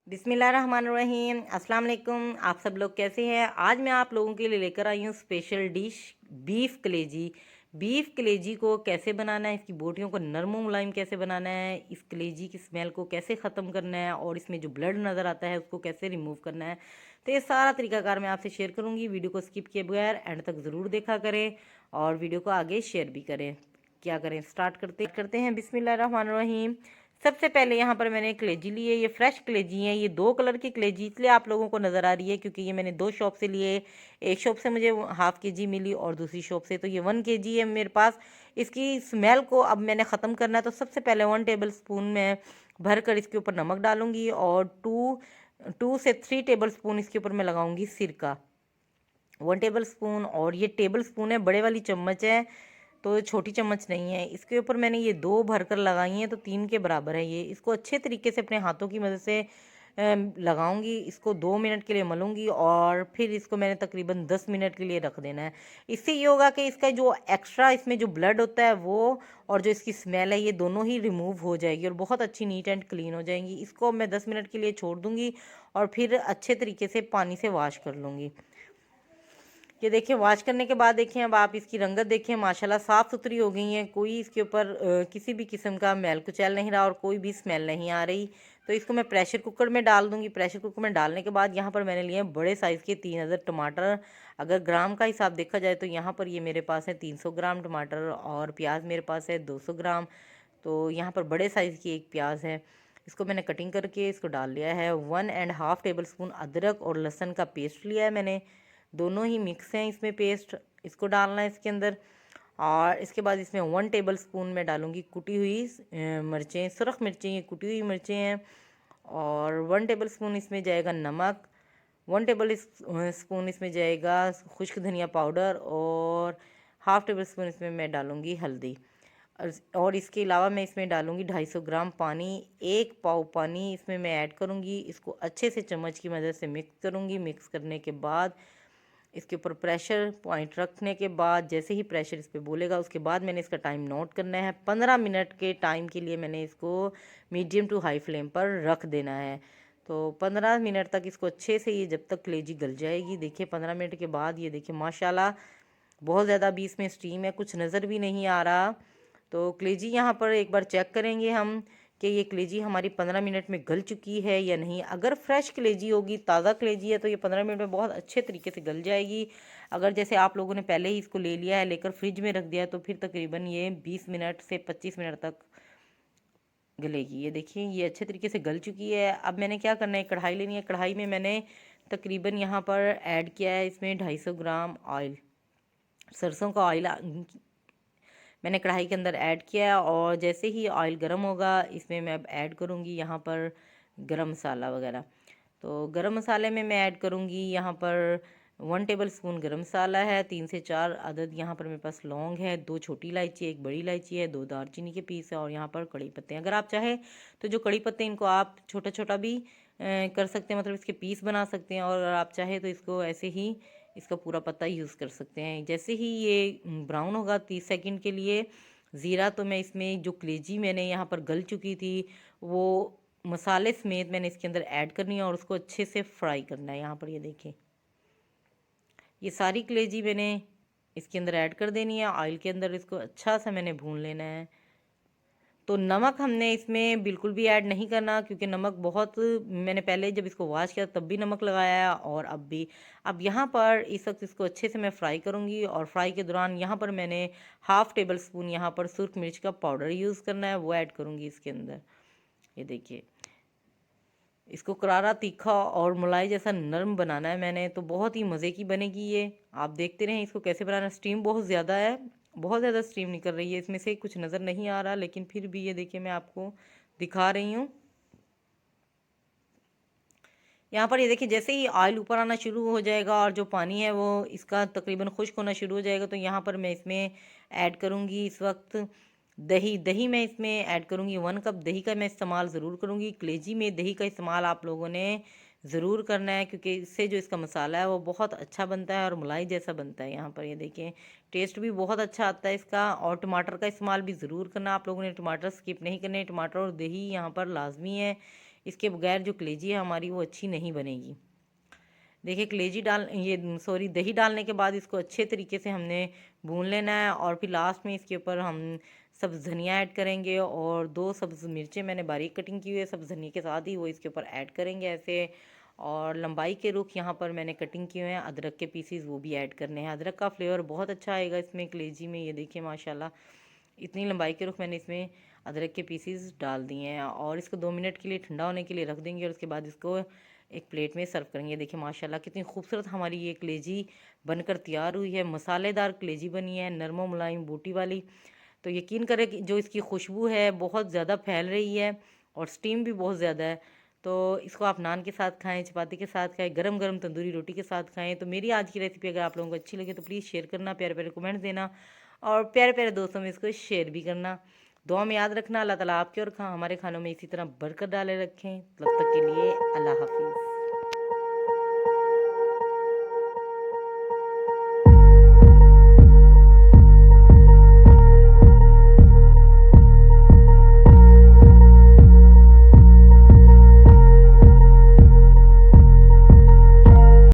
बिस्मिल्लाहिर्रहमानिर्रहीम। अस्सलाम वालेकुम। आप सब लोग कैसे हैं? आज मैं आप लोगों के लिए लेकर आई हूँ स्पेशल डिश बीफ कलेजी। बीफ कलेजी को कैसे बनाना है, इसकी बोटियों को नरम मुलायम कैसे बनाना है, इस कलेजी की स्मेल को कैसे ख़त्म करना है और इसमें जो ब्लड नज़र आता है उसको कैसे रिमूव करना है, तो ये सारा तरीकाकार मैं आपसे शेयर करूँगी। वीडियो को स्किप किए बगैर एंड तक ज़रूर देखा करें और वीडियो को आगे शेयर भी करें। क्या करें, स्टार्ट करते हैं। बिस्मिल्लाहिर्रहमानिर्रहीम। सबसे पहले यहाँ पर मैंने कलेजी ली है, ये फ्रेश कलेजी है। ये दो कलर की कलेजी इसलिए आप लोगों को नज़र आ रही है क्योंकि ये मैंने दो शॉप से लिए। एक शॉप से मुझे हाफ़ के जी मिली और दूसरी शॉप से तो ये 1 kg है मेरे पास। इसकी स्मेल को अब मैंने ख़त्म करना है, तो सबसे पहले 1 टेबल स्पून में भर कर इसके ऊपर नमक डालूंगी और 2 से 3 टेबल स्पून इसके ऊपर मैं लगाऊंगी सिरका। 1 टेबल स्पून, और ये टेबल स्पून है, बड़े वाली चम्मच है तो छोटी चम्मच नहीं है। इसके ऊपर मैंने ये दो भरकर लगाई हैं तो 3 के बराबर है ये। इसको अच्छे तरीके से अपने हाथों की मदद से लगाऊंगी। इसको 2 मिनट के लिए मलूंगी और फिर इसको मैंने तकरीबन 10 मिनट के लिए रख देना है। इससे ये होगा कि इसका जो एक्स्ट्रा इसमें जो ब्लड होता है वो और जो इसकी स्मेल है ये दोनों ही रिमूव हो जाएगी और बहुत अच्छी नीट एंड क्लीन हो जाएंगी। इसको मैं 10 मिनट के लिए छोड़ दूंगी और फिर अच्छे तरीके से पानी से वॉश कर लूँगी। ये देखिए, वॉश करने के बाद देखें, अब आप इसकी रंगत देखें, माशाल्लाह साफ़ सुथरी हो गई है। कोई इसके ऊपर किसी भी किस्म का मैल कुचैल नहीं रहा और कोई भी स्मेल नहीं आ रही। तो इसको मैं प्रेशर कुकर में डाल दूंगी। प्रेशर कुकर में डालने के बाद यहाँ पर मैंने लिए हैं बड़े साइज़ के 3000 टमाटर। अगर ग्राम का हिसाब देखा जाए तो यहाँ पर ये मेरे पास है 300 ग्राम टमाटर और प्याज मेरे पास है 200 ग्राम। तो यहाँ पर बड़े साइज़ की एक प्याज है, इसको मैंने कटिंग करके इसको डाल लिया है। 1.5 टेबल स्पून अदरक और लहसुन का पेस्ट लिया है मैंने, दोनों ही मिक्स हैं इसमें पेस्ट। इसको डालना है इसके अंदर और इसके बाद इसमें 1 टेबल स्पून में डालूंगी कुटी हुई मिर्चें, सुरख मिर्चें, ये कुटी हुई मिर्चें हैं। और 1 टेबल स्पून इसमें जाएगा नमक, 1 टेबल स्पून इसमें जाएगा खुश्क धनिया पाउडर और हाफ़ टेबल स्पून इसमें मैं डालूंगी हल्दी। और इसके अलावा मैं इसमें डालूंगी 250 ग्राम पानी, 1 पाव पानी इसमें मैं ऐड करूंगी। इसको अच्छे से चम्मच की मदद से मिक्स करूंगी। मिक्स करने के बाद इसके ऊपर प्रेशर पॉइंट रखने के बाद जैसे ही प्रेशर इस पर बोलेगा उसके बाद मैंने इसका टाइम नोट करना है। 15 मिनट के टाइम के लिए मैंने इसको मीडियम टू हाई फ्लेम पर रख देना है। तो 15 मिनट तक इसको अच्छे से, ये जब तक कलेजी गल जाएगी। देखिए 15 मिनट के बाद ये देखिए माशाल्लाह बहुत ज़्यादा भी इसमें स्टीम है, कुछ नज़र भी नहीं आ रहा। तो कलेजी यहाँ पर एक बार चेक करेंगे हम कि ये कलेजी हमारी 15 मिनट में गल चुकी है या नहीं। अगर फ्रेश कलेजी होगी, ताज़ा कलेजी है, तो ये 15 मिनट में बहुत अच्छे तरीके से गल जाएगी। अगर जैसे आप लोगों ने पहले ही इसको ले लिया है, लेकर फ्रिज में रख दिया है, तो फिर तकरीबन ये 20 मिनट से 25 मिनट तक गलेगी। ये देखिए ये अच्छे तरीके से गल चुकी है। अब मैंने क्या करना है, कढ़ाई लेनी है। कढ़ाई में मैंने तकरीबन यहाँ पर ऐड किया है इसमें 250 ग्राम ऑयल, सरसों का ऑयल मैंने कढ़ाई के अंदर ऐड किया है। और जैसे ही ऑयल गर्म होगा इसमें मैं अब ऐड करूँगी यहाँ पर गरम मसाला वगैरह। तो गरम मसाले में मैं ऐड करूँगी यहाँ पर 1 टेबल स्पून गरम मसाला है, 3 से 4 अदद यहाँ पर मेरे पास लौंग है, 2 छोटी इलायची, एक बड़ी इलायची है, 2 दालचीनी के पीस है और यहाँ पर कड़ी पत्ते हैं। अगर आप चाहें तो जो कड़ी पत्ते इनको आप छोटा छोटा भी कर सकते हैं, मतलब इसके पीस बना सकते हैं। और अगर आप चाहें तो इसको ऐसे ही इसका पूरा पत्ता यूज़ कर सकते हैं। जैसे ही ये ब्राउन होगा 30 सेकंड के लिए ज़ीरा, तो मैं इसमें जो कलेजी मैंने यहाँ पर गल चुकी थी वो मसाले समेत मैंने इसके अंदर ऐड करनी है और उसको अच्छे से फ्राई करना है। यहाँ पर ये देखें, ये सारी कलेजी मैंने इसके अंदर ऐड कर देनी है ऑयल के अंदर। इसको अच्छा सा मैंने भून लेना है। तो नमक हमने इसमें बिल्कुल भी ऐड नहीं करना क्योंकि नमक बहुत, मैंने पहले जब इसको वॉश किया तब भी नमक लगाया और अब भी। अब यहाँ पर इस वक्त इसको अच्छे से मैं फ्राई करूँगी और फ्राई के दौरान यहाँ पर मैंने ½ टेबल स्पून यहाँ पर सुरख मिर्च का पाउडर यूज़ करना है, वो ऐड करूँगी इसके अंदर। ये देखिए, इसको करारा तीखा और मलाई जैसा नरम बनाना है मैंने, तो बहुत ही मज़े की बनेगी ये। आप देखते रहें इसको कैसे बनाना। स्टीम बहुत ज़्यादा है, बहुत ज़्यादा स्टीम निकल रही है, इसमें से कुछ नज़र नहीं आ रहा, लेकिन फिर भी ये देखिए मैं आपको दिखा रही हूँ। यहाँ पर ये देखिए जैसे ही ऑयल ऊपर आना शुरू हो जाएगा और जो पानी है वो इसका तकरीबन खुश्क होना शुरू हो जाएगा, तो यहाँ पर मैं इसमें ऐड करूँगी इस वक्त दही। दही मैं इसमें ऐड करूँगी, 1 कप दही का मैं इस्तेमाल ज़रूर करूँगी। कलेजी में दही का इस्तेमाल आप लोगों ने ज़रूर करना है क्योंकि इससे जो इसका मसाला है वो बहुत अच्छा बनता है और मलाई जैसा बनता है। यहाँ पर ये देखें टेस्ट भी बहुत अच्छा आता है इसका। और टमाटर का इस्तेमाल भी ज़रूर करना, आप लोगों ने टमाटर स्किप नहीं करने। टमाटर और दही यहाँ पर लाजमी है, इसके बगैर जो कलेजी है हमारी वो अच्छी नहीं बनेगी। देखिए कलेजी दही डालने के बाद इसको अच्छे तरीके से हमने भून लेना है और फिर लास्ट में इसके ऊपर हम सब्ज़ धनिया ऐड करेंगे और 2 सब्ज़ मिर्चें मैंने बारीक कटिंग की हुई है सब्ज़ धनिया के साथ ही वो इसके ऊपर ऐड करेंगे ऐसे। और लंबाई के रुख यहाँ पर मैंने कटिंग किए हुए हैं, अदरक के पीसीज वो भी ऐड करने हैं। अदरक का फ्लेवर बहुत अच्छा आएगा इसमें कलेजी में। ये देखिए माशाल्लाह इतनी लंबाई के रुख मैंने इसमें अदरक के पीसीज डाल दिए हैं और इसको 2 मिनट के लिए ठंडा होने के लिए रख देंगे और उसके बाद इसको एक प्लेट में सर्व करेंगे। देखिए माशाल्लाह कितनी खूबसूरत हमारी ये कलेजी बनकर तैयार हुई है। मसालेदार कलेजी बनी है, नरम मुलायम बूटी वाली। तो यकीन करें कि जो इसकी खुशबू है बहुत ज़्यादा फैल रही है और स्टीम भी बहुत ज़्यादा है। तो इसको आप नान के साथ खाएं, चपाती के साथ खाएं, गरम गरम तंदूरी रोटी के साथ खाएं। तो मेरी आज की रेसिपी अगर आप लोगों को अच्छी लगे तो प्लीज़ शेयर करना, प्यारे प्यारे कमेंट देना और प्यारे प्यारे दोस्तों में इसको शेयर भी करना। दुआ में याद रखना, अल्लाह ताला आपके और हमारे खानों में इसी तरह बरकत डाले रखें। तब तक के लिए अल्लाह हाफिज़।